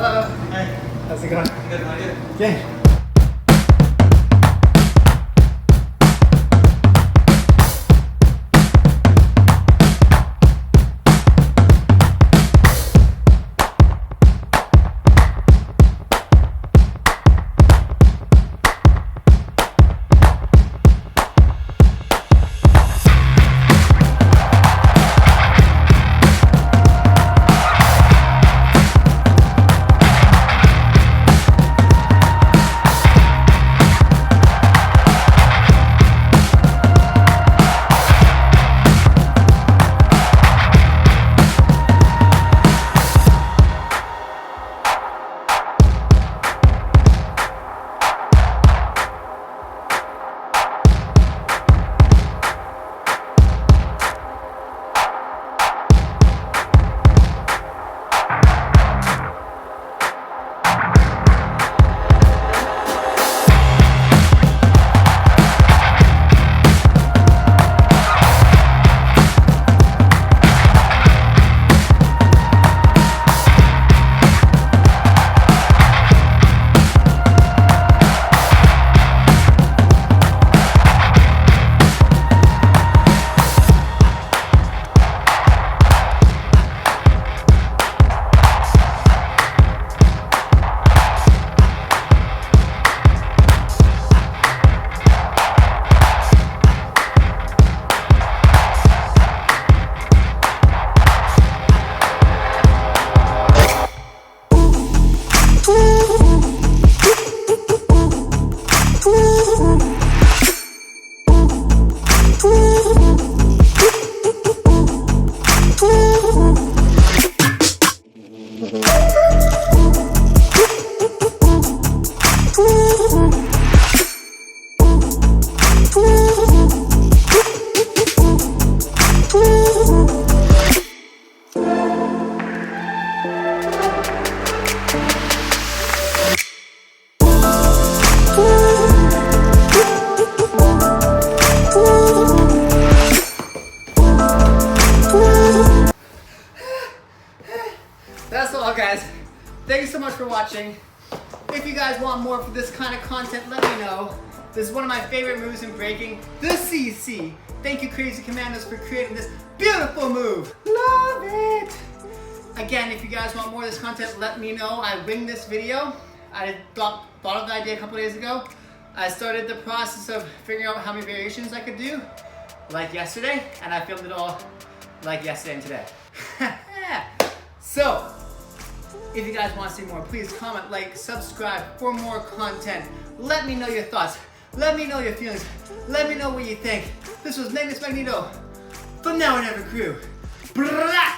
Hello. Hey. How's it going? Good, how are you? Good. That's all, guys. Thank you so much for watching. If you guys want more of this kind of content, let me know. This is one of my favorite moves in breaking, the CC. Thank you, Crazy Commandos, for creating this beautiful move. Love it. Again, if you guys want more of this content, let me know. I winged this video. I thought of the idea a couple days ago. I started the process of figuring out how many variations I could do, like yesterday, and I filmed it all like yesterday and today. So, if you guys want to see more, please comment, like, subscribe for more content. Let me know your thoughts. Let me know your feelings. Let me know what you think. This was Magnus.Magneto from Now and Ever Crew. Brah!